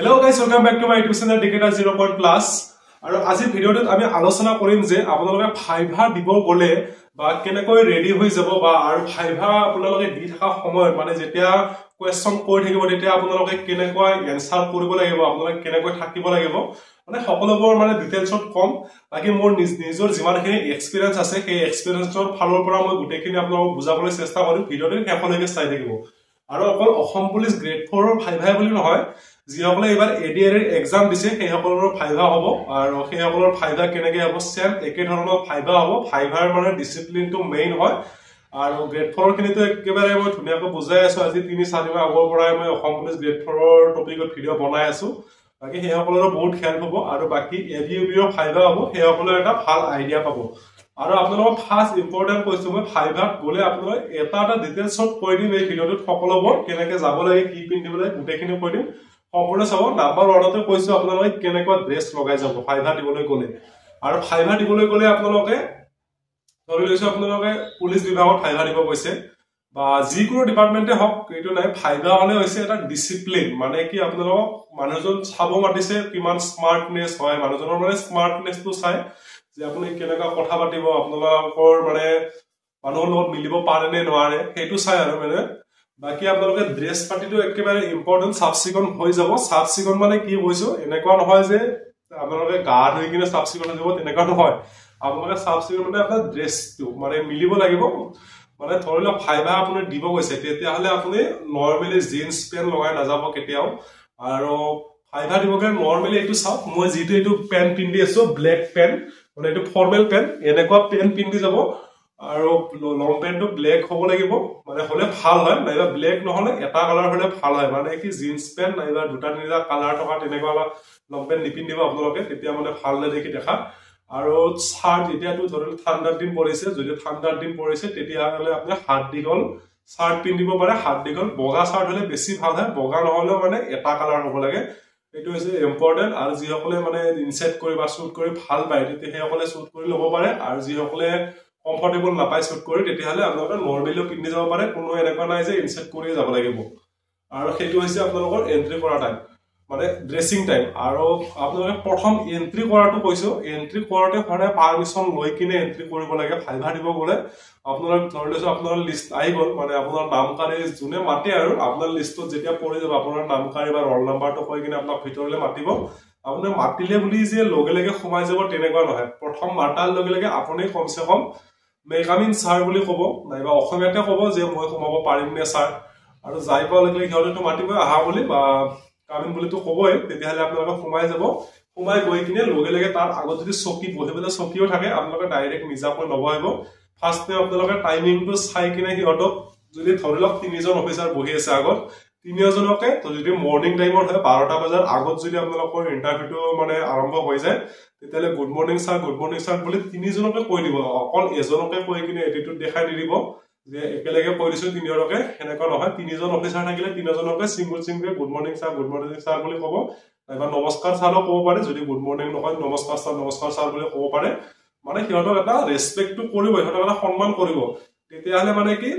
Hello guys, welcome back to my YouTube channel Dictator 0 Point Plus. আৰু আজি ভিডিওটোত আমি আলোচনা কৰিম যে আপোনালোকে ফাইভা দিব গলে বা কেনেকৈ ৰেডি হৈ যাব বা আৰু ফাইভা আপোনালোকে দি থকা সময়ত মানে যেতিয়া কোৱেশ্চন কৰি থাকিব তেতিয়া আপোনালোকে কেনেকৈ এনসাৰ কৰিব লাগিব আপোনালোকে কেনেকৈ থাকিব লাগিব মানে সকলোবোৰ মানে ডিটেইলছত কম বাকি মোৰ নিজৰ যিমানখিনি এক্সপেৰিয়েন্স আছে সেই এক্সপেৰিয়েন্সৰ ফালৰ পৰা মই গুটেখিনি আপোনালোকক বুজাবলৈ চেষ্টা কৰিম ভিডিওটো শেষলৈকে চাই থাকিব আৰু অকল অসম পুলিচ গ্ৰেড 4 ৰ ফাইভা বুলি নহয় যিসকলে এবাৰ এডিআৰ এৰ এক্সাম দিছে সেই সকলৰ ফাইভা হ'ব আৰু সেই সকলৰ ফাইভা কেনেকৈ হ'ব সেম একে ধৰণৰ ফাইভা হ'ব ফাইভাৰ মানে ডিসিপ্লিনটো মেইন হয় আৰু গ্ৰেড 4 খিনিটো একেবাৰে মই ধুনীয়াকৈ বুজাই আছো আজি 3-4 মাহ আগৰ পৰাই মই অসম পুলিচ গ্ৰেড 4 ৰ টপিকত ভিডিও বনাই আছো বাকি সেই সকলৰ বহুত হেল্প হ'ব আৰু বাকি এবিইউবিৰ ফাইভা হ'ব সেই সকলৰ এটা ভাল আইডিয়া পাব আৰু আপোনালোকক ফাৰ্স্ট ইম্পৰ্টেন্ট কৈছো মই ফাইভাত গলে আপোনালোক এটা ডিটেইলছত কৈ দিম এই ভিডিওটোত সকলোবোৰ কেনেকৈ যাব লাগে কি পিন্ধিব লাগে গুটেখিনি কৈ দিম সম্পূৰ্ণ চাব নাম্বাৰ 1 তে কৈছো আপোনালোকে কেনেকৈ ড্ৰেছ লগাই যাব ফাইভা দিবলৈ গলে আৰু ফাইভা দিবলৈ গলে আপোনালোকে ধৰি লৈছো আপোনালোকে পুলিচ বিভাগত ফাইভা দিব কৈছে বা যিকোনো ডিপাৰ্টমেন্টে হক এইটো নাই ফাইভা হলে হৈছে এটা ডিসিপ্লিন মানে কি আপোনালোক মানুহজন চাব মাতিছে কিমান স্মাৰ্টনেস হয় মানুহজনৰ মানে স্মাৰ্টনেসটো চাই যে আপুনি কেনেকৈ কথা পাতিব আপোনালোকৰ মানে মানুহৰ লগত মিলিব পাৰে নে নোৱাৰে সেইটো চাই আৰু মানে বাকি আপোনালোকে ড্ৰেছ পাৰ্টিটো একেবাৰে ইম্পৰ্টেন্ট সাবসিকন হৈ যাব সাবসিকন মানে কি কৈছো এনেকুৱা নহয় যে আপোনালোকে গা ধুই কিনে সাবসিকন হৈ যাব তেনেকুৱা নহয় আপোনালোকে সাবসিকন মানে আপোনাৰ ড্ৰেছটো মানে মিলিব লাগিব মানে ধৰি লওক ফাইভা আপুনি দিব গৈছে তেতিয়া হলে আপুনি নৰমালি জিন্স পেন লগাই নাযাব কেতিয়াও আৰু ফাইভা দিবকে নৰমালি এইটো চাওক মই যেটো এইটো পেন পিন্ধি আছো ব্ল্যাক পেন মানে এইটো ফৰ্মেল পেন এনেকুৱা পেন পিন্ধি যাব আৰু লং পেনটো ব্ল্যাক হ'ব লাগিব মানে হলে ভাল হয় নাইবা ব্ল্যাক নহলে এটা কালাৰ হলে ভাল হয় মানে কি জিন্স পেন নাইবা দুটা তিনিটা কালাৰ থকা তেনেকুৱা লং পেন নিপিন্ধিব আপোনালোকে তেতিয়া মানে ভাল দেখি দেখা আৰু শাৰ্ট এতিয়াটো ধৰি ঠাণ্ডাৰ দিন পৰিছে যদি ঠাণ্ডাৰ দিন পৰিছে তেতিয়া হলে আপুনি হাত দীঘল শাৰ্ট পিন্ধিব পাৰে হাত দীঘল বগা শাৰ্ট হলে বেছি ভাল হয় বগা নহলে মানে এটা কালাৰ হ'ব লাগে এইটো হৈছে ইম্পৰ্টেন্ট আৰু যিসকলে মানে ইনসেট কৰি বা শুট কৰি ভাল পায় তেতিয়া সেইসকলে শুট কৰি ল'ব পাৰে আৰু যিসকলে কমফৰ্টেবল নাপায় শুট কৰি তেতিয়া হলে আপোনালোকে নৰমালিও পিন্ধি যাব পাৰে কোনো এনেকুৱা নাই যে ইনসেট কৰি যাব লাগিব আৰু সেইটো হৈছে আপোনালোকৰ এন্ট্ৰি কৰা টাইম মানে ড্ৰেছিং টাইম আৰু আপোনালোকে প্ৰথম এন্ট্ৰি কৰাটো কৈছো এন্ট্ৰি কৰাতে ফাৰে পাৰমিশন লৈ কিনে এন্ট্ৰি কৰিব লাগে ফাইভা দিব গলে আপোনালোক ধৰি লৈছো আপোনাৰ লিষ্ট আহি গল মানে আপোনাৰ নামকাৰী যোনে মাতে আৰু আপোনাৰ লিষ্টত যেতিয়া পৰি যাব আপোনাৰ নামকাৰী বা ৰোল নাম্বাৰটো কৈ কিনে আপোনাক ভিতৰলৈ মাতিব আপুনি মাতিলে বুলি যে লগে লগে সোমাই যাব তেনেকুৱা নহয় প্ৰথম মাতাৰ লগে লগে আপুনি কমসে কম মেকামিন স্যাৰ বুলি কব নাইবা অসমীয়াতে কব যে মই সোমাব পাৰিম নে স্যাৰ আৰু যাই পাও লগে লগে ঘৰটো মাতিব আহা বুলি বা কামিন বুলি তো কবই তেতিয়া হলে আপোনালোকে সোমাই যাব সোমাই গৈ কিনে লগে লগে তাৰ আগত যদি চকী বহিবলৈ চকীও থাকে আপোনালোকে ডাইৰেক্ট নিজাকৈ নবহিব ফাৰ্ষ্টে আপোনালোকে টাইমিংটো চাই কিনে হিহঁতক যদি ধৰি লওক 3জন অফিচাৰ বহি আছে আগত 3জনকে তো যদি মৰ্নিং টাইমত হয় 12টা বজাৰ আগত যদি আপোনালোকৰ ইন্টাৰভিউটো মানে আৰম্ভ হৈ যায় তেতিয়ালে গুড মৰ্নিং স্যাৰ বুলি 3জনকে কৈ দিব অকল এজনকে কৈ কিনে এটিটিউড দেখাই নিদিব যে একেলগে কৈ দিছো 3জনকে এনেকুৱা নহয় 3জন অফিচাৰ থাকিলে 3জনকে সিঙ্গল গুড মৰ্নিং স্যাৰ বুলি কব নাইবা নমস্কাৰ স্যাৰও কব পাৰে যদি গুড মৰ্নিং নহয় নমস্কাৰ স্যাৰ বুলি কব পাৰে মানে সিহঁতক এটা ৰেসপেক্টটো কৰিব সিহঁতক এটা সন্মান কৰিব তেতিয়া হলে মানে কি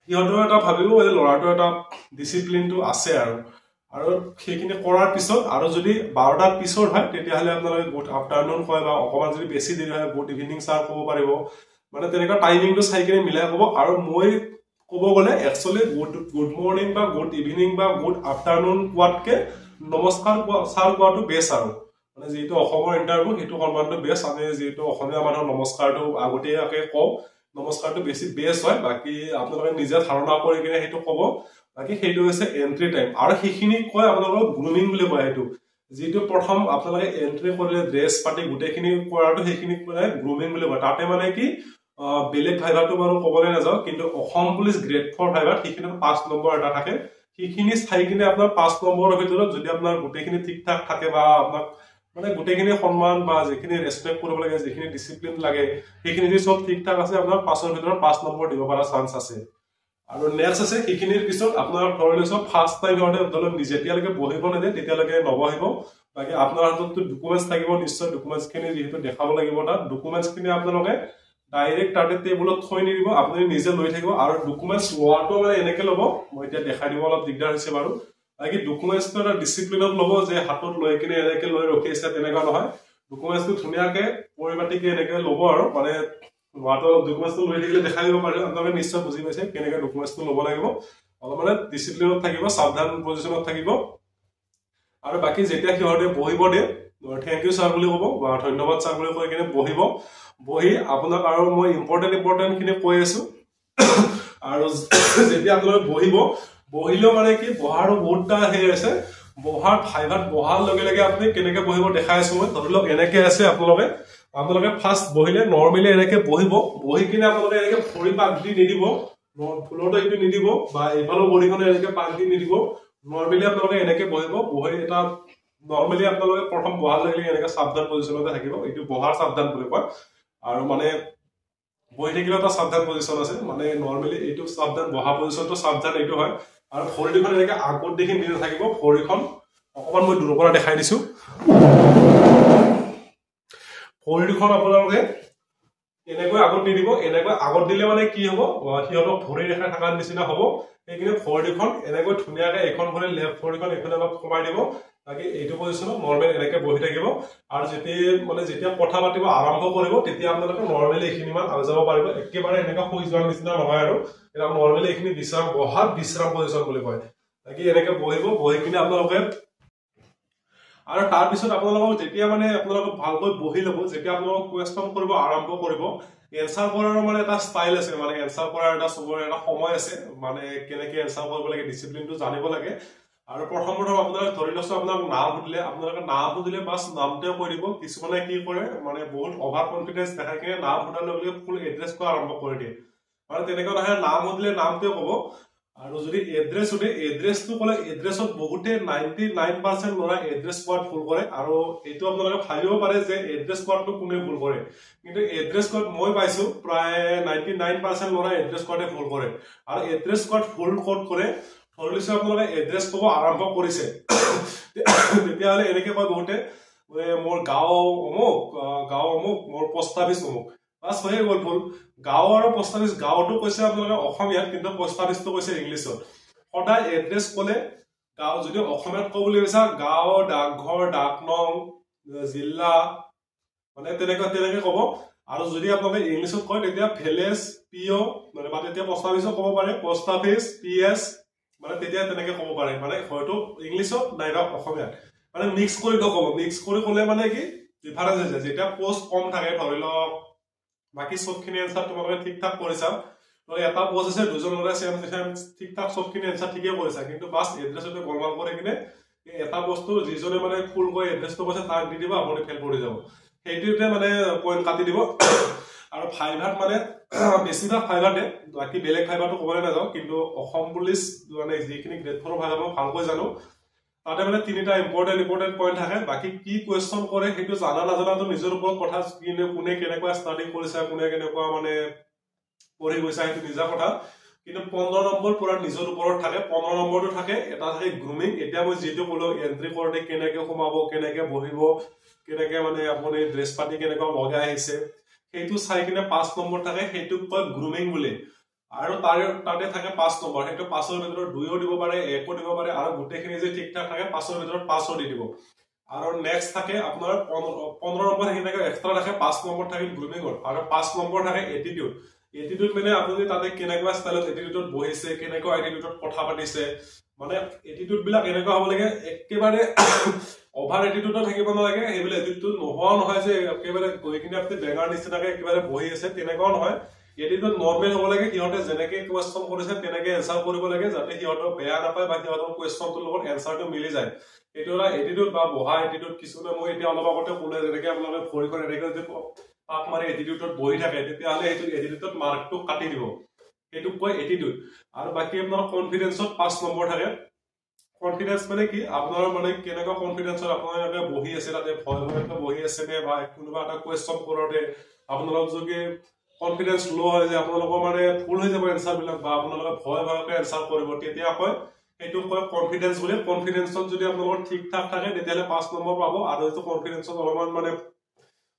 সিহঁতৰ এটা ভাবিব যে লৰাটো এটা ডিসিপ্লিনটো আছে আৰু সেইখিনি কৰাৰ পিছত আৰু যদি 12টাৰ পিছৰ হয় তেতিয়া হলে আপোনালোকে গুড আফটাৰনুন কয় বা অকমান যদি বেছি দেৰি হয় গুড ইভিনিং স্যাৰ কব পাৰিব মানে তেনেকুৱা টাইমিংটো চাই কিনে মিলাই কব আৰু মই কব গলে একচুয়ালি গুড মৰ্নিং বা গুড ইভিনিং বা গুড আফটাৰনুন কোৱাতকে নমস্কাৰ স্যাৰ কোৱাটো বেষ্ট আৰু মানে যেটো অসমৰ ইন্টাৰভিউ হেতু সন্মানটো বেষ্ট আমি যেটো অসমীয়া মানুহৰ নমস্কাৰটো আগতেয়াকে কও নমস্কাৰটো বেছি বেষ্ট হয় বাকি আপোনালোকে নিজে ধাৰণা কৰি কিনে হেতু কব বাকি হেতু হৈছে এন্ট্ৰি টাইম আৰু সেইখিনি কয় আপোনালোকক গ্ৰুমিং বুলি কয় হেতু যেটো প্ৰথম আপোনালোকে এন্ট্ৰি কৰিলে ড্ৰেছ পাটি গুটেখিনি কৰাটো সেইখিনি কয় গ্ৰুমিং বুলি কয় তাতে মানে কি বেলেগ ভাইভাটো বাৰু কবলে নাযাও কিন্তু অসম পুলিচ গ্ৰেড 4 ভাইভাত সেইখিনি 5 নম্বৰ এটা থাকে সেইখিনি চাই কিনে আপোনাৰ 5 নম্বৰৰ ভিতৰত যদি আপোনাৰ গুটেখিনি ঠিক ঠাক থাকে বা আপোনাক মানে গুটেখিনি সন্মান বা যেখিনি ৰেসপেক্ট কৰিব লাগে যেখিনি ডিসিপ্লিন লাগে সেইখিনি যদি সব ঠিক ঠাক আছে আপোনাৰ 5ৰ ভিতৰত 5 নম্বৰ দিব পৰা চান্স আছে আৰু নেক্সট আছে সেইখিনিৰ পিছত আপোনাৰ ধৰি লৈছো ফাৰ্স্ট টাইম হতে দল যেতিয়ালৈকে বহিব নেদে তেতিয়ালৈকে নবহিব বাকি আপোনাৰ হাতত ডকুমেন্টস থাকিব নিশ্চয় ডকুমেন্টস খিনি যেহেতু দেখাব লাগিব তাত ডকুমেন্টস খিনি আপোনালোকে ডাইৰেক্ট তাতে টেবুলত থৈ নিদিব আপুনি নিজে লৈ থাকিব আৰু ডকুমেন্টস লোৱাটো মানে এনেকে লব মই এতিয়া দেখাই দিব অলপ দিগদাৰ হৈছে বাৰু বাকি ডকুমেন্টছটো এটা ডিসিপ্লিনত ল'ব যে হাতত লৈ কিনে এনেকে লৈ ৰখি আছে তেনেকুৱা নহয় ডকুমেন্টছটো ধুনীয়াকে পৰিপাটিকে এনেকে ল'ব আৰু মানে লোৱাটো ডকুমেন্টছটো লৈ থাকিলে দেখাই দিব পাৰে আপোনালোকে নিশ্চয় বুজি পাইছে কেনেকে ডকুমেন্টছটো ল'ব লাগিব অলপ মানে ডিসিপ্লিনত থাকিব সাৱধান পজিশনত থাকিব আৰু বাকি যেতিয়া সিহঁতে বহিব দে থ্যাংক ইউ স্যাৰ বুলি ক'ব বা ধন্যবাদ স্যাৰ বুলি কৈ কিনে বহি আপোনাক আৰু মই ইম্পৰ্টেন্ট খিনি কৈ আছো আৰু যেতিয়া আপোনালোকে বহিলেও মানে কি বহাৰো বহুতটা হেৰি আছে বহাৰ ফাইভাত বহাৰ লগে লগে আপুনি কেনেকে বহিব দেখাই আছো মই ধৰি লওক এনেকে আছে আপোনালোকে ফাৰ্ষ্ট বহিলে নৰ্মেলি এনেকে বহি কিনে আপোনালোকে এনেকে ভৰি পাগদি নিদিব ফুলৰটো এইটো নিদিব বা এইফালৰ বডিখনে এনেকে পাগদি নিদিব নৰ্মেলি আপোনালোকে এনেকে বহি এটা নৰ্মেলি আপোনালোকে প্ৰথম বহাৰ লগে লগে এনেকে সাৱধান পজিশনতে থাকিব এইটো বহাৰ সাৱধান বুলি কয় আৰু মানে বহি থাকিলে এটা সাৱধান পজিশন আছে মানে নৰ্মেলি এইটো সাৱধান বহা পজিশনটো সাৱধান এইটো হয় আৰু ভৰি দুখন এনেকে আগত দেখি নিদি থাকিব ভৰিখন অকমান মই দূৰৰ পৰা দেখাই দিছো ভৰি দুখন আপোনালোকে এনেকৈ আগত নিদিব এনেকৈ আগত দিলে মানে কি হ'ব সিহঁতক ভৰি ৰেখা থকাৰ নিচিনা হ'ব এইখিনি ভৰি দুখন এনেকৈ ধুনীয়াকে এখন ভৰি লেফট ভৰিখন এখনে অলপ কমাই দিব তাকে এইটো পজিশনত নৰ্মেল এনেকে বহি থাকিব আৰু যেতিয়া কথা পাতিব আৰম্ভ কৰিব তেতিয়া আপোনালোকে নৰ্মেলি এইখিনি মান আগ যাব পাৰিব একেবাৰে এনেকা হৈ যোৱাৰ নিচিনা নহয় আৰু এটা নৰ্মেলি এইখিনি বিশ্ৰাম পজিশন বুলি কয় তাকে এনেকে বহি কিনে আপোনালোকে আৰু তাৰ পিছত আপোনালোকক যেতিয়া মানে আপোনালোকে ভালকৈ বহি ল'ব যেতিয়া আপোনালোক কোৱেশ্যন কৰিব আৰম্ভ কৰিব এনসাৰ কৰাৰ মানে এটা ষ্টাইল আছে মানে এনসাৰ কৰাৰ এটা সবৰে এটা সময় আছে মানে কেনেকে এনসাৰ কৰিব লাগে ডিসিপ্লিনটো জানিব লাগে আৰু প্ৰথম আপোনালোকে ধৰি লৈছো আপোনাক নাম সুধিলে বাস নামটোৱে কৈ দিব কিছুমানে কি কৰে মানে বহুত অভাৰ কনফিডেন্স দেখাই কিনে নাম সুধাৰ লগে লগে ফুল এড্ৰেছ কৰা আৰম্ভ কৰি দিয়ে মানে তেনেকুৱা নহয় নাম সুধিলে নামটোৱে ক'ব আৰু যদি এড্ৰেছ সুধে এড্ৰেছটো ক'লে এড্ৰেছত বহুতে 99% ল'ৰা এড্ৰেছ কোৱাত ভুল কৰে আৰু এইটো আপোনালোকে ভাবিব পাৰে যে এড্ৰেছ কোৱাটো কোনে ভুল কৰে কিন্তু এড্ৰেছ কোৱাত মই পাইছো প্ৰায় 99% ল'ৰা এড্ৰেছ কোৱাতে ভুল কৰে আৰু এড্ৰেছ কোৱাত ভুল ক'ত কৰে ধৰিছে আপোনালোকে এড্ৰেছ ক'ব আৰম্ভ কৰিছে তেতিয়াহ'লে এনেকে কয় বহুতে মোৰ গাঁও অমুক মোৰ পোষ্ট অফিচ অমুক বাস হয়ে গ'ল ভুল গাঁও আৰু পোষ্ট অফিচ গাঁওটো কৈছে আপোনালোকে অসমীয়াত কিন্তু পোষ্ট অফিচটো কৈছে ইংলিছত সদায় এড্ৰেছ ক'লে গাঁও যদি অসমীয়াত ক'ব বুলি কৈছা গাঁও ডাকঘৰ ডাকনং জিলা মানে তেনেকে ক'ব আৰু যদি আপোনালোকে ইংলিছত কয় তেতিয়া ভিলেজ পিঅ মানে বা তেতিয়া পোষ্ট অফিচো ক'ব পাৰে পোষ্ট অফিচ পিএছ মানে তেতিয়া তেনেকে ক'ব পাৰে মানে হয়তো ইংলিছত নাইবা অসমীয়াত মানে মিক্স কৰি ক'ব মিক্স কৰি ক'লে মানে কি ডিফাৰেন্স হৈ যায় যেতিয়া পোষ্ট কম থাকে ধৰি লওক বাকি সবখিনি এনসাৰ তোমালোকে ঠিক ঠাক কৰিছা মানে এটা পোষ্ট আছে দুজন ল'ৰাই সেম ঠিক ঠাক সবখিনি এনসাৰ ঠিকে কৰিছা কিন্তু বাস এড্ৰেছতে গলমাল কৰি কিনে এটা বস্তু যিজনে মানে ফুল কৰি এড্ৰেছটো কৈছে তাক দি দিবা আপুনি ফেল কৰি যাব সেইটোতে মানে পইণ্ট কাটি দিব আৰু ফাইভাত মানে বেছিভাগ ফাইভাতে বাকি বেলেগ ফাইভাটো ক'বলৈ নাযাওঁ কিন্তু অসম পুলিচ মানে যিখিনি গ্ৰেড 4 ফাইভাৰ মই ভালকৈ জানো তাতে মানে তিনিটা ইম্পৰ্টেন্ট পইণ্ট থাকে বাকি কি কোৱেশ্যন কৰে সেইটো জানা নাজানাটো নিজৰ ওপৰত কথা কোনে কেনেকুৱা ষ্টাডি কৰিছে কোনে কেনেকুৱা মানে পঢ়ি গৈছে সেইটো নিজৰ কথা কিন্তু 15 নম্বৰ পুৰা নিজৰ ওপৰত থাকে 15 নম্বৰটো থাকে এটা থাকে গ্ৰুমিং এতিয়া মই যেটো ক'লো এন্ট্ৰি কৰোতে কেনেকৈ সোমাব কেনেকৈ বহিব কেনেকৈ মানে আপুনি ড্ৰেছ পাতি কেনেকৈ লগাই আহিছে সেইটো চাই কিনে 5 নম্বৰ থাকে সেইটো কয় গ্ৰুমিং বুলি আৰু তাতে থাকে 5 নম্বৰ সেইটো 5ৰ ভিতৰত 2ও দিব পাৰে 1ও দিব পাৰে আৰু গোটেইখিনি যে ঠিক ঠাক থাকে 5ৰ ভিতৰত 5ও দি দিব আৰু নেক্সট থাকে আপোনাৰ 15 নম্বৰ হেনেকৈ এক্সট্ৰা থাকে 5 নম্বৰ থাকে গ্ৰুমিংৰ আৰু 5 নম্বৰ থাকে এটিটিউড মানে আপুনি তাতে কেনেকুৱা ষ্টাইলত এটিটিউডত বহিছে কেনেকুৱা এটিটিউডত কথা পাতিছে মানে এটিটিউড বিলাক এনেকুৱা হ'ব লাগে একেবাৰে অভাৰ এটিটিউডত থাকিব নালাগে সেইবিলাক এটিটিউড নোহোৱা নহয় যে একেবাৰে গৈ কিনে আপুনি বেগাৰ নিচিনাকে একেবাৰে বহি আছে তেনেকুৱাও নহয় এটিটিউড নৰ্মেল হ'ব লাগে সিহঁতে যেনেকৈ কোৱেশ্যন কৰিছে তেনেকৈ এনসাৰ কৰিব লাগে যাতে সিহঁতক বেয়া নাপায় বা সিহঁতৰ কোৱেশ্যনটোৰ লগত এনসাৰটো মিলি যায় এইটো এটা এটিটিউড বা বহা এটিটিউড কিছুমানে মই এতিয়া অলপ আগতে ক'লে যেনেকৈ আপোনালোকে ভৰিখন এনেকৈ যদি পাক মাৰি এটিটিউডত বহি থাকে তেতিয়াহ'লে সেইটো এটিটিউডত মাৰ্কটো কাটি দিব সেইটোক কয় এটিটিউড আৰু বাকি আপোনাৰ কনফিডেন্সত 5 নম্বৰ থাকে কনফিডেন্স মানে কি আপোনাৰ মানে কেনেকুৱা কনফিডেন্সত আপোনালোকে বহি আছে তাতে ভয় বহি আছে নে বা কোনোবা এটা কোৱেশ্যন কৰোতে আপোনালোক যদি কনফিডেন্স লো হয় যে আপোনালোকৰ মানে ফুল হৈ যাব এনসাৰ বিলাক বা আপোনালোকে ভয়কে এনসাৰ কৰিব তেতিয়া কয় সেইটো কয় কনফিডেন্স বুলি কনফিডেন্সত যদি আপোনালোকৰ ঠিক ঠাক থাকে তেতিয়াহ'লে 5 নম্বৰ পাব আৰু যদি কনফিডেন্সত অলপমান মানে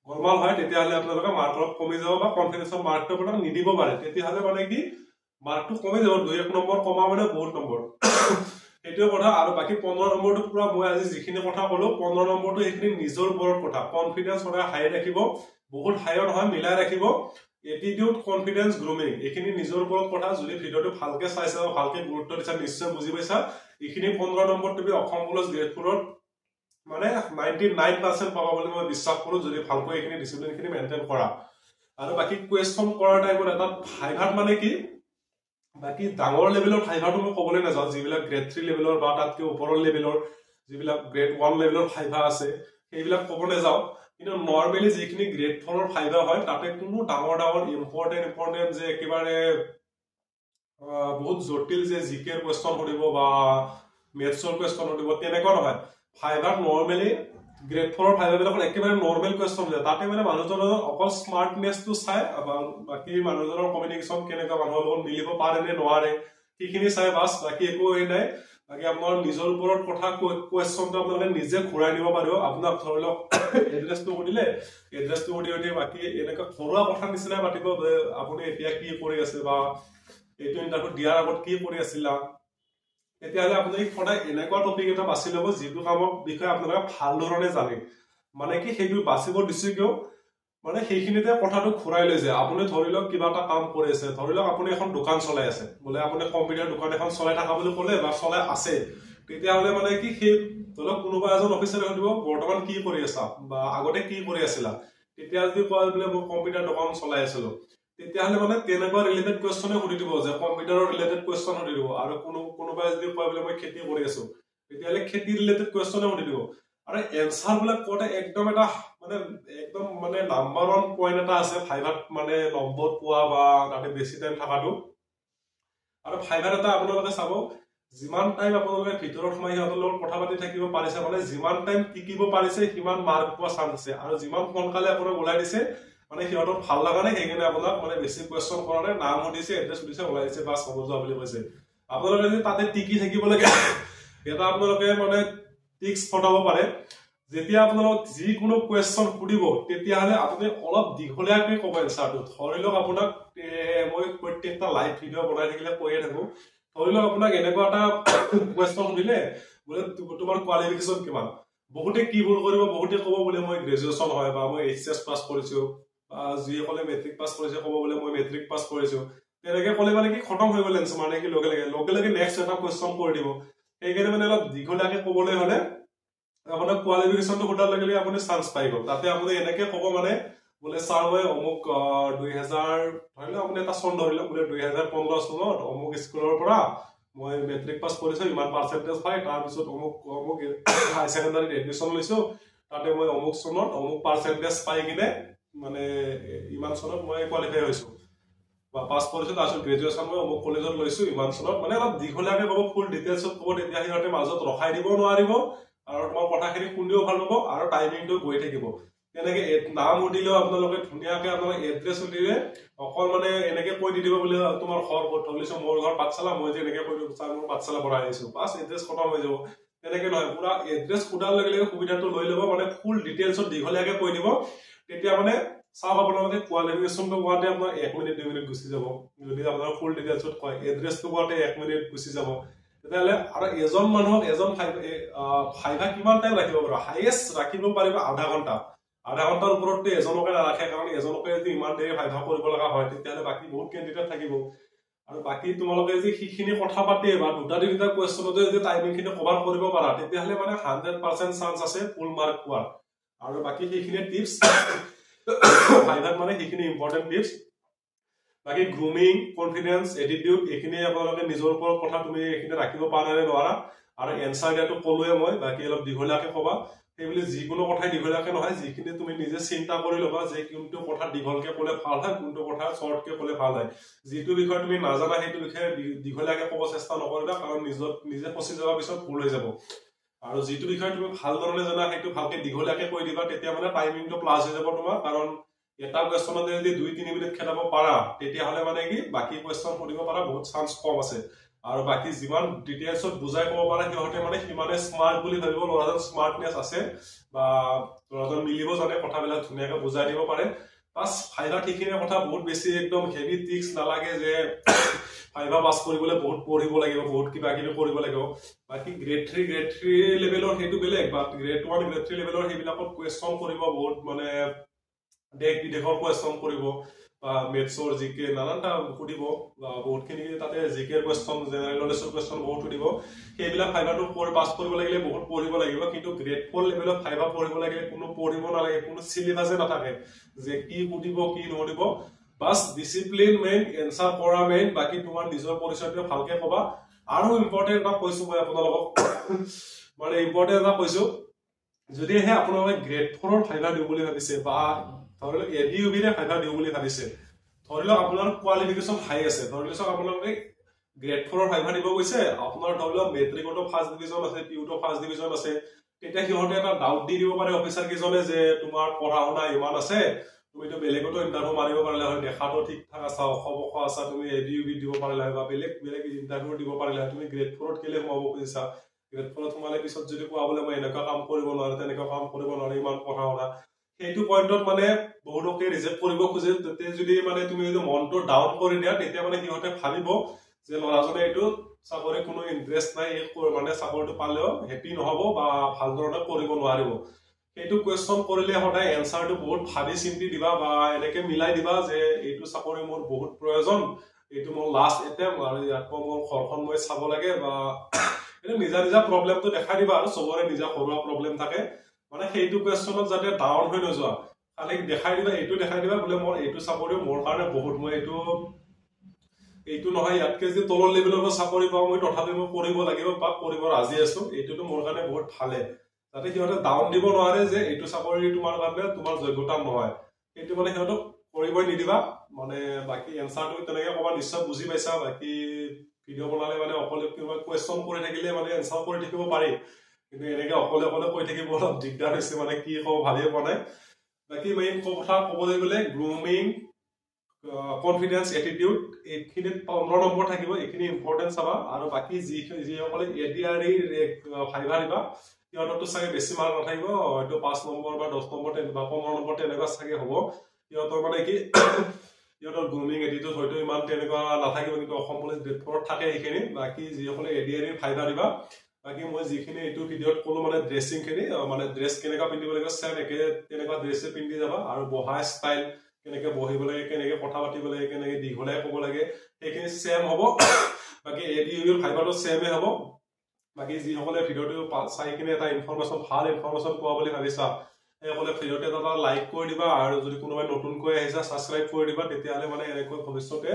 গলমাল হয় তেতিয়াহ'লে আপোনালোকে মাৰ্ক অলপ কমি যাব বা কনফিডেন্সৰ মাৰ্কটো আপোনাক নিদিব পাৰে তেতিয়াহ'লে মানে কি মাৰ্কটো কমি যাব 2-1 নম্বৰ কমা মানে বহুত নম্বৰ সেইটো কথা আৰু বাকি 15 নম্বৰটো পুৰা মই আজি যিখিনি কথা কলো 15 নম্বৰটো এইখিনি নিজৰ ওপৰত কথা কনফিডেন্স সদায় হাই ৰাখিব বহুত হাই নহয় মিলাই ৰাখিব এটিটিউড কনফিডেন্স গ্ৰুমিং এইখিনি নিজৰ ওপৰত কথা যদি ভিডিওটো ভালকে চাইছা ভালকে গুৰুত্ব দিছা নিশ্চয় বুজি পাইছা এইখিনি 15 নম্বৰ তুমি অসম পুলিচ গ্ৰেড 4ত মানে 99% পাবা বুলি মই বিশ্বাস কৰো যদি ভালকৈ এইখিনি ডিসিপ্লিনখিনি মেইনটেইন কৰা আৰু বাকি কোৱেশ্চন কৰাৰ টাইমত এটা ভাইভাত মানে কি বাকি ডাঙৰ লেভেলৰ ভাইভাটো মই ক'বলৈ নাযাওঁ যিবিলাক গ্ৰেড 3 লেভেলৰ বা তাতকৈ ওপৰৰ লেভেলৰ যিবিলাক গ্ৰেড 1 লেভেলৰ ভাইভা আছে সেইবিলাক ক'ব নাযাওঁ কিন্তু নৰমালি যিখিনি গ্ৰেড 4 ৰ ভাইভা হয় তাতে কোনো ডাঙৰ ইম্পৰ্টেন্ট যে একেবাৰে বহুত জটিল যে জিকেৰ কোৱেশ্চন কৰিব বা মেথছৰ কোৱেশ্চন কৰিব তেনেকুৱা নহয় ভাইভাত নৰমালি গ্ৰেড 4 ৰ ভাইভাবিলাকত একেবাৰে নৰমাল কোৱেশ্চন যায় তাতে মানে মানুহজনৰ অকল স্মাৰ্টনেছটো চাই বাকি মানুহজনৰ কমিউনিকেশ্যন কেনেকুৱা মানুহৰ লগত মিলিব পাৰে নে নোৱাৰে সেইখিনি চাই বাস বাকি একো নাই বাকি আপোনাৰ নিজৰ ওপৰত কথা কোৱেশ্চনটো আপোনালোকে নিজে ঘূৰাই নিব পাৰিব আপোনাক ধৰি লওক এড্ৰেছটো সুধিলে এড্ৰেছটো সুধি বাকি এনেকুৱা ঘৰুৱা কথা নিচিনা পাতিব যে আপুনি এতিয়া কি কৰি আছে বা এইটো ইণ্টাৰভিউ দিয়াৰ আগত কি কৰি আছিলা তেতিয়াহ'লে আপুনি সদায় এনেকুৱা টপিক এটা বাছি ল'ব যিটো কামৰ বিষয়ে আপোনালোকে ভাল ধৰণে জানে মানে কি সেইটো বাছিব দিছে কিয় মানে সেইখিনিতে কথাটো ঘূৰাই লৈ যায় আপুনি ধৰি লওক কিবা এটা কাম কৰি আছে ধৰি লওক আপুনি এখন দোকান চলাই আছে বোলে আপুনি কম্পিউটাৰ দোকান এখন চলাই থকা বুলি ক'লে বা চলাই আছে তেতিয়াহ'লে মানে কি সেই ধৰি লওক কোনোবা এজন অফিচাৰে সুধিব বৰ্তমান কি কৰি আছা বা আগতে কি কৰি আছিলা তেতিয়া যদি কয় বোলে মই কম্পিউটাৰ দোকান চলাই আছিলো তেতিয়াহ'লে মানে তেনেকুৱা ৰিলেটেড কোৱেশ্চনে সুধি দিব যে কম্পিউটাৰৰ ৰিলেটেড কোৱেশ্চন সুধি দিব আৰু কোনোবাই যদি কয় বোলে মই খেতি কৰি আছো তেতিয়াহ'লে খেতি ৰিলেটেড কোৱেশ্চনে সুধি দিব আৰু এনসাৰ বিলাক কোৱাতে একদম এটা মানে নাম্বাৰ 1 পইণ্ট এটা আছে ভাইভাত মানে নম্বৰ পোৱা বা তাতে বেছি টাইম থাকাটো আৰু ভাইভাত এটা আপোনালোকে চাব যিমান টাইম আপোনালোকে ভিতৰত সোমাই সিহঁতৰ লগত কথা পাতি থাকিব পাৰিছে মানে যিমান টাইম টিকিব পাৰিছে সিমান মাৰ্ক পোৱা চান্স আছে আৰু যিমান সোনকালে আপোনাক ওলাই দিছে মানে সিহঁতৰ ভাল লগা নাই সেইকাৰণে আপোনাক মানে বেছি কোৱেশ্চন কৰা নাই নাম সুধিছে এড্ৰেছ সুধিছে ওলাই দিছে বাছ হ'ব যোৱা বুলি কৈছে আপোনালোকে যদি তাতে টিকি থাকিব লাগে এটা আপোনালোকে মানে টিক্স ফটাব পাৰে যেতিয়া আপোনালোক যিকোনো কোৱেশ্চন সুধিব তেতিয়াহ'লে আপুনি অলপ দীঘলীয়াকৈ ক'ব এনচাৰটো ধৰি লওক আপোনাক মই প্ৰত্যেকটা লাইভ ভিডিঅ' বনাই থাকিলে কৈয়ে থাকো ধৰি লওক আপোনাক এনেকুৱা এটা কোৱেশ্চন সুধিলে বোলে তোমাৰ কোৱালিফিকেশ্যন কিমান বহুতে কি ভুল কৰিব বহুতে ক'ব বোলে মই গ্ৰেজুৱেশ্যন হয় বা মই এইচএছ পাছ কৰিছো বা যিসকলে মেট্ৰিক পাছ কৰিছে ক'ব বোলে মই মেট্ৰিক পাছ কৰিছো তেনেকে ক'লে মানে কি খতম হৈ গ'ল এনচাৰ মানে কি লগে লগে নেক্সট এটা কোৱেশ্চন কৰি দিব সেইকাৰণে মানে অলপ দীঘলীয়াকৈ ক'বলৈ হ'লে আপোনাৰ কোৱালিফিকেশ্যনটো সোধাৰ লগে লগে আপুনি চান্স পাই গ'ল তাতে আপুনি এনেকে ক'ব মানে বোলে ছাৰ মই অমুক 2000 ধৰিলে আপুনি এটা চন ধৰিলে বোলে 2015 চনত অমুক স্কুলৰ পৰা মই মেট্ৰিক পাছ কৰিছো ইমান পাৰ্চেন্টেজ পাই তাৰপিছত অমুক হাই ছেকেণ্ডাৰীত এডমিশ্যন লৈছো তাতে মই অমুক চনত অমুক পাৰ্চেন্টেজ পাই কিনে মানে ইমান চনত মই কোৱালিফাই হৈছো বা পাছ কৰিছো তাৰপিছত গ্ৰেজুৱেশ্যন মই অমুক কলেজত লৈছো ইমান চনত মানে অলপ দীঘলীয়াকৈ ক'ব ফুল ডিটেইলছত ক'ব তেতিয়া সিহঁতে মাজত ৰখাই দিব নোৱাৰিব আৰু তোমাৰ কথাখিনি শুনিও ভাল হ'ব আৰু টাইমিংটো গৈ থাকিব তেনেকে নাম সুধিলেও আপোনালোকে ধুনীয়াকে আপোনালোকে এড্ৰেছ সুধিলে অকল মানে এনেকে কৈ দি দিব বোলে তোমাৰ ঘৰ ক'ত ধৰিছো মোৰ ঘৰ পাঠশালা মই যে এনেকে কৈ দিওঁ মোৰ পাঠশালা পৰা আহিছো বাছ এড্ৰেছ খতম হৈ যাব তেনেকে নহয় পুৰা এড্ৰেছ সোধাৰ লগে লগে সুবিধাটো লৈ ল'ব মানে ফুল ডিটেইলছত দীঘলীয়াকে কৈ দিব তেতিয়া মানে চাওক আপোনালোকে কোৱালিফিকেশ্যনটো কোৱাতে আপোনাৰ 1 মিনিট 2 মিনিট গুচি যাব যদি আপোনাৰ ফুল ডিটেইলছত কয় এড্ৰেছটো কোৱাতে 1 মিনিট গুচি যাব তেতিয়াহ'লে আৰু এজন মানুহক এজন ভাইভা কিমান টাইম ৰাখিব পাৰিব হাইয়েষ্ট ৰাখিব পাৰিব আধা ঘণ্টাৰ ওপৰতে এজনকে নাৰাখে কাৰণ এজনকে যদি ইমান দেৰি ভাইভা কৰিব লগা হয় তেতিয়াহ'লে বাকী বহুত কেণ্ডিডেট থাকিব আৰু বাকী তোমালোকে যদি সেইখিনি কথা পাতে বা দুটা তিনিটা কুৱেশ্যনতে যদি টাইমিংখিনি কভাৰ কৰিব পাৰা তেতিয়াহ'লে মানে 100% চান্স আছে ফুল মাৰ্ক পোৱাৰ আৰু বাকী সেইখিনি টিপছ ভাইভাত মানে সেইখিনি ইম্পৰ্টেণ্ট টিপছ বাকি গ্ৰুমিং কনফিডেন্স এটিটিউড এইখিনি আপোনালোকে নিজৰ ওপৰত কথা তুমি এইখিনি ৰাখিব পাৰা নে নোৱাৰা আৰু এনসাৰ দিয়াটো ক'লোৱে মই বাকি অলপ দীঘলীয়াকৈ ক'বা সেইবুলি যিকোনো কথাই দীঘলীয়াকৈ নহয় যিখিনি তুমি নিজে চিন্তা কৰি ল'বা যে কোনটো কথা দীঘলকৈ ক'লে ভাল হয় কোনটো কথা শ্বৰ্টকৈ ক'লে ভাল হয় যিটো বিষয় তুমি নাজানা সেইটো বিষয়ে দীঘলীয়াকৈ ক'ব চেষ্টা নকৰিবা কাৰণ নিজে ফচি যোৱাৰ পিছত ভুল হৈ যাব আৰু যিটো বিষয় তুমি ভাল ধৰণে জানা সেইটো ভালকৈ দীঘলীয়াকৈ কৈ দিবা তেতিয়া মানে টাইমিংটো প্লাছ হৈ যাব তোমাৰ কাৰণ এটা কোৱেশ্চনতে যদি 2-3 মিনিট খেদাব পাৰা তেতিয়াহ'লে মানে কি বাকি কোৱেশ্চন সুধিব পাৰা বহুত চান্স কম আছে আৰু বাকি যিমান ডিটেইলছত বুজাই ক'ব পাৰা সিহঁতে মানে সিমানে স্মাৰ্ট বুলি ভাবিব ল'ৰাজন স্মাৰ্টনেছ আছে বা ল'ৰাজন মিলিব জানে কথাবিলাক ধুনীয়াকৈ বুজাই দিব পাৰে পাস ফাইভা ঠিকখিনিৰ কথা বহুত বেছি একদম হেভি ট্ৰিক্স নালাগে যে ফাইভা পাস কৰিবলৈ বহুত পঢ়িব লাগিব বহুত কিবা কিবি কৰিব লাগিব বাকি গ্ৰেড 3 লেভেলৰ হেতু বেলেগ বাট গ্ৰেড 1 গ্ৰেড 3 লেভেলৰ হেবিলাকত কোৱেশ্চন কৰিব বহুত মানে দেখ বিদেশৰ কোৱেশ্চন কৰিব বা মেথছৰ জিকে নানানটা সুধিব বা বহুতখিনি তাতে জিকেৰ কোৱেশ্চন জেনাৰেল নলেজৰ কোৱেশ্চন বহুত সুধিব সেইবিলাক ফাইভাটো পাস কৰিব লাগিলে বহুত পঢ়িব লাগিব কিন্তু গ্ৰেড 4 লেভেলত ফাইভা পঢ়িব লাগিলে কোনো পঢ়িব নালাগে কোনো সিলেবাসে নাথাকে যে কি সুধিব কি নহুধিব বাস ডিসিপ্লিন মেইন এনসার কৰা মেইন বাকি তোমাৰ নিজৰ পৰিচয়টো ভালকে কবা আৰু ইম্পৰ্টেন্ট এটা কৈছো মই আপোনালোকক মানে ইম্পৰ্টেন্ট এটা কৈছো যদি হে আপোনালোকে গ্ৰেড 4 ৰ ফাইভা দিব বুলি ভাবিছে বা ধৰিলক এডিইউবি ৰে ফাইভা দিব বুলি ভাবিছে ধৰিলক আপোনাৰ কোৱালিফিকেশন হাই আছে ধৰিলক আপোনালোকে গ্ৰেড 4 ৰ ফাইভা দিব গৈছে আপোনাৰ ধৰিলক মেট্ৰিকটো ফাৰ্স্ট ডিভিজন আছে পিউটো ফাৰ্স্ট ডিভিজন আছে তেতিয়া হিহতে এটা ডাউট দি দিব পাৰে অফিচাৰ কিজনে যে তোমাৰ পঢ়া শুনা ইমান আছে তুমি তো বেলেগটো ইন্টাৰভিউ মাৰিব পাৰিলে হয় দেখাটো ঠিক ঠাক আছে অখবখ আছে তুমি এডিইউবি দিব পাৰিলে হয় বা বেলেগ ইন্টাৰভিউ দিব পাৰিলে হয় তুমি গ্ৰেড 4 ত কেলে সোমাব খুজিছা গ্ৰেড 4 ত সোমালে পিছত যদি কোৱা বলে মই এনেকা কাম কৰিব নোৱাৰো তেনেকা কাম কৰিব নোৱাৰো ইমান পঢ়া শুনা সেইটো পইণ্টত মানে বহুতকে ৰিজেক্ট কৰিব খুজে তেতিয়া যদি মানে তুমি যদি মনটো ডাউন কৰি দিয়া তেতিয়া মানে সিহঁতে ভাবিব যে লৰাজনে এইটো চাকৰি কোনো ইন্টাৰেষ্ট নাই মানে চাকৰিটো পালেও হেপি নহব বা ভালদৰে কৰিব নোৱাৰিব সেইটো কোৱেশ্চন কৰিলে হদাই এনসাৰটো বহুত ভাবি চিন্তি দিবা বা এনেকে মিলাই দিবা যে এইটো চাকৰি মোৰ বহুত প্ৰয়োজন এইটো মোৰ লাষ্ট এটেম্প আৰু ইয়াত মোৰ ঘৰখন মই চাব লাগে বা এনে নিজা নিজা প্ৰবলেমটো দেখাই দিবা আৰু সবৰে নিজা ঘৰুৱা প্ৰবলেম থাকে মানে সেইটো কোৱেশ্চনত যাতে ডাউন হৈ নযোৱা খালি দেখাই দিবা বলে মোৰ এইটো চাকৰি মোৰ কাৰণে বহুত মই এইটো নহয় ইয়াতকে যে তলৰ লেভেলৰ চাকৰি পাওঁ মই তথাপি মই কৰিব লাগিব বা কৰিব ৰাজি আছো এইটোতো মোৰ কাৰণে বহুত ভালে যাতে সিহঁতে ডাউন দিব নোৱাৰে যে এইটো চাকৰি তোমাৰ কাৰণে তোমাৰ যোগ্যতা নহয় এইটো মানে সিহঁতক কৰিবই নিদিবা মানে বাকি এনসাৰটো তেনেকে কবা নিশ্চয় বুজি পাইছা বাকি ভিডিও বনালে মানে অকলে কিবা কোৱেশ্চন কৰি থাকিলে মানে এনসাৰ কৰি থাকিব পাৰি কিন্তু এনেকে অকলে কৈ থাকিব অলপ দিগদাৰ হৈছে মানে কি কব ভালেই পোৱা নাই বাকি মেইন কথা ক'বলৈ গ'লে গ্ৰুমিং কনফিডেন্স এটিটিউড এইখিনি 15 নম্বৰ থাকিব এইখিনি ইম্পৰ্টেন্ট চাবা আৰু বাকি যিসকলে এডিআৰই ফাইভা দিবা সিহঁতৰটো চাগে বেছি মাৰ্ক নাথাকিব হয়তো 5 নম্বৰ বা 10 নম্বৰ বা 15 নম্বৰ তেনেকুৱা চাগে হ'ব সিহঁতৰ মানে কি সিহঁতৰ গ্ৰুমিং এটিটিউড হয়তো ইমান তেনেকুৱা নাথাকিব কিন্তু অসম পুলিচ গ্ৰেড 4 থাকে এইখিনি বাকি যিসকলে এডিআৰই ফাইভা দিবা বাকি মই যিখিনি এইটো ভিডিওত ক'লো মানে ড্ৰেছিং খিনি মানে ড্ৰেছ কেনেকা পিন্ধিব লাগিব সেম একে তেনেকুৱা ড্ৰেছে পিন্ধি যাবা আৰু বহা ষ্টাইল কেনেকে বহিব লাগে কেনেকে কথা পাতিব লাগে কেনেকে দীঘলাই ক'ব লাগে এইখিনি সেম হ'ব বাকি এডিইউবিৰ ফাইভাটো সেমে হ'ব বাকি যিসকলে ভিডিওটো চাই কিনে এটা ইনফৰমেশন ভাল ইনফৰমেশন পোৱা বুলি ভাবিছা এইসকলে ভিডিওটো এটা লাইক কৰি দিবা আৰু যদি কোনোবাই নতুনকৈ আহিছা সাবস্ক্ৰাইব কৰি দিবা তেতিয়াহলে মানে এনেকৈ ভৱিষ্যতে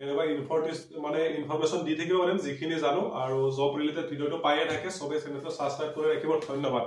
এনেকুৱা ইনফৰমেশন দি থাকিব পাৰিম যিখিনি জানো আৰু জব ৰিলেটেড ভিডিওটো পাইয়ে থাকে সবে চেনেলটো সাবস্ক্ৰাইব কৰি ৰাখিব ধন্যবাদ